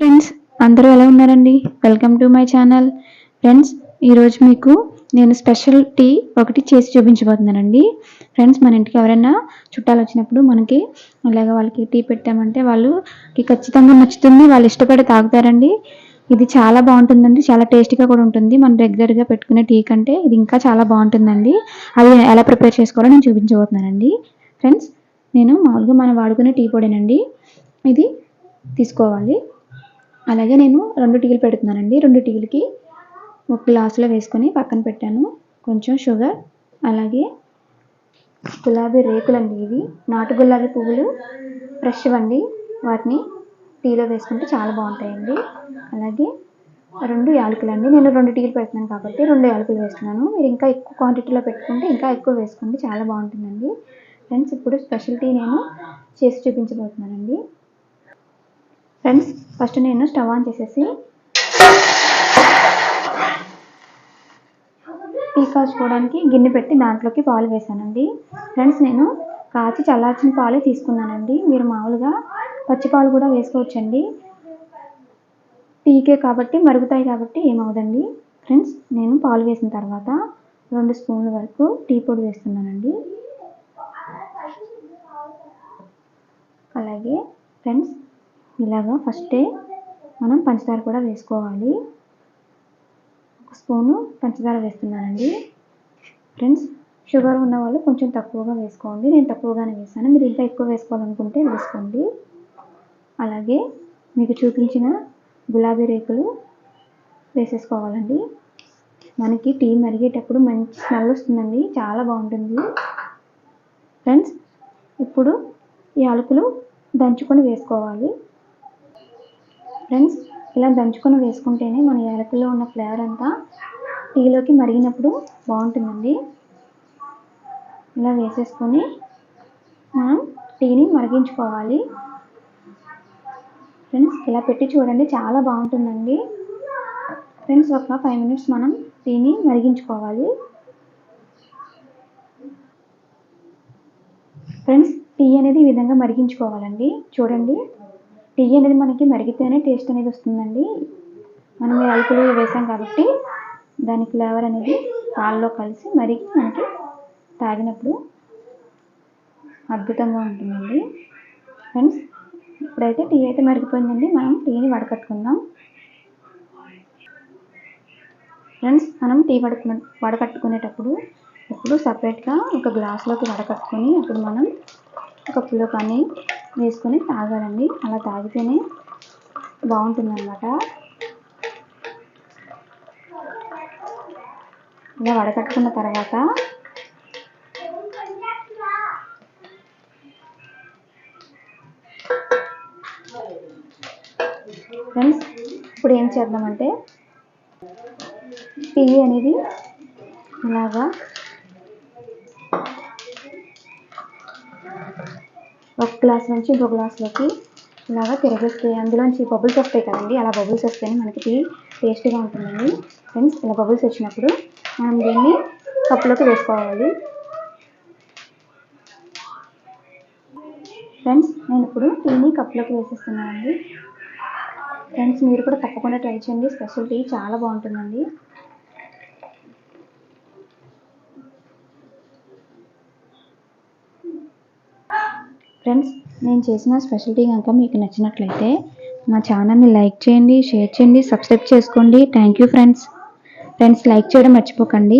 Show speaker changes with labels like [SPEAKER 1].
[SPEAKER 1] Friends, అందరూ ఎలా ఉన్నారండి? Welcome to my channel. Friends, ఈరోజు మీకు నేను స్పెషల్ టీ ఒకటి చేసి చూపించబోతున్నానండి. ఫ్రెండ్స్, మన ఇంటికి ఎవరైనా చుట్టాలు వచ్చినప్పుడు మనకి అలాగ వాళ్ళకి టీ పెట్టామంటే వాళ్ళకి ఖచ్చితంగా నచ్చుతుంది, వాళ్ళు ఇష్టపడి తాగుతారండి. ఇది చాలా బాగుంటుందండి, చాలా టేస్టీగా కూడా ఉంటుంది. మనం రెగ్యులర్గా పెట్టుకునే టీ కంటే ఇది ఇంకా చాలా బాగుంటుందండి. అది ఎలా ప్రిపేర్ చేసుకోవాలో నేను చూపించబోతున్నానండి. ఫ్రెండ్స్, నేను మామూలుగా మనం వాడుకునే టీ పొడినండి ఇది తీసుకోవాలి. అలాగే నేను 2 టీలు పెడుతున్నానండి. 2 టీలకి ఒక గ్లాసులో వేసుకొని పక్కన పెట్టాను. కొంచెం షుగర్, అలాగే గులాబీ రేకులండి, ఇవి నాటు గులాబీ పువ్వులు ఫ్రెష్ అండి. వాటిని టీలో వేసుకుంటే చాలా బాగుంటాయండి. అలాగే 2 యాలకులండి. నేను 2 టీలు పెడుతున్నాను కాబట్టి 2 యాలకులు వేస్తున్నాను. మీరు ఇంకా ఎక్కువ క్వాంటిటీలో పెట్టుకుంటే ఇంకా ఎక్కువ వేసుకోండి, చాలా బాగుంటుందండి. ఫ్రెండ్స్, ఇప్పుడు స్పెషల్ టీ నేను చేసి చూపించబోతున్నానండి. ఫ్రెండ్స్, ఫస్ట్ నేను స్టవ్ ఆన్ చేసేసి టీ కాచుకోవడానికి గిన్నె పెట్టి దాంట్లోకి పాలు వేసానండి. ఫ్రెండ్స్, నేను కాచి చల్లార్చిన పాలు తీసుకున్నానండి. మీరు మామూలుగా పచ్చి పాలు కూడా వేసుకోవచ్చండి. టీకే కాబట్టి మరుగుతాయి కాబట్టి ఏమవుదండి. ఫ్రెండ్స్, నేను పాలు వేసిన తర్వాత 2 స్పూన్ల వరకు టీ పొడి వేస్తున్నానండి. అలాగే ఫ్రెండ్స్, ఇలాగా ఫస్టే మనం పంచదార కూడా వేసుకోవాలి. 1 స్పూను పంచదార వేస్తున్నానండి. ఫ్రెండ్స్, షుగర్ ఉన్న వాళ్ళు కొంచెం తక్కువగా వేసుకోండి. నేను తక్కువగానే వేసాను, మీరు ఇంకా ఎక్కువ వేసుకోవాలనుకుంటే వేసుకోండి. అలాగే మీకు చూపించిన గులాబీ రేకులు వేసేసుకోవాలండి. మనకి టీ మరిగేటప్పుడు మంచి స్మెల్ వస్తుందండి, చాలా బాగుంటుంది. ఫ్రెండ్స్, ఇప్పుడు ఈ యాలకులు దంచుకొని వేసుకోవాలి. ఫ్రెండ్స్, ఇలా దంచుకొని వేసుకుంటేనే మన యాలకుల్లో ఉన్న ఫ్లేవర్ అంతా టీలోకి మరిగినప్పుడు బాగుంటుందండి. ఇలా వేసేసుకొని మనం టీని మరిగించుకోవాలి. ఫ్రెండ్స్, ఇలా పెట్టి చూడండి, చాలా బాగుంటుందండి. ఫ్రెండ్స్, ఒక 5 మినిట్స్ మనం టీని మరిగించుకోవాలి. ఫ్రెండ్స్, టీ అనేది ఈ విధంగా మరిగించుకోవాలండి. చూడండి, టీ అనేది మనకి మరిగితేనే టేస్ట్ అనేది వస్తుందండి. మనం యాలకులు వేసాం కాబట్టి దాని ఫ్లేవర్ అనేది పాలలో కలిసి మరిగి మనకి తాగినప్పుడు అద్భుతంగా ఉంటుందండి. ఫ్రెండ్స్, ఇప్పుడైతే టీ అయితే మరిగిపోయిందండి. మనం టీని వడకట్టుకుందాం. ఫ్రెండ్స్, మనం టీ వడకట్టుకునేటప్పుడు ఇప్పుడు సపరేట్గా ఒక గ్లాసులోకి వడకట్టుకొని అప్పుడు మనం కప్పులో కానీ వేసుకొని తాగాలండి. అలా తాగితేనే బాగుంటుందన్నమాట. ఇలా వడకట్టుకున్న తర్వాత ఫ్రెండ్స్, ఇప్పుడు ఏం చేద్దామంటే టీ అనేది ఇలాగా ఒక గ్లాస్ నుంచి ఇంకో గ్లాస్లోకి ఇలాగా తిరగేస్తే అందులోంచి బబుల్స్ వస్తాయి కదండి. అలా బబుల్స్ వస్తేనే మనకి టీ టేస్టీగా ఉంటుందండి. ఫ్రెండ్స్, ఇలా బబుల్స్ వచ్చినప్పుడు మనం దీన్ని కప్పులోకి వేసుకోవాలి. ఫ్రెండ్స్, నేను ఇప్పుడు టీని కప్పులోకి వేసేస్తున్నానండి. ఫ్రెండ్స్, మీరు కూడా తప్పకుండా ట్రై చేయండి. స్పెషల్ టీ చాలా బాగుంటుందండి. ఫ్రెండ్స్, నేను చేసిన స్పెషల్ టీ కనుక మీకు నచ్చినట్లయితే మా ఛానల్ని లైక్ చేయండి, షేర్ చేయండి, సబ్స్క్రైబ్ చేసుకోండి. Thank you friends. లైక్ చేయడం మర్చిపోకండి.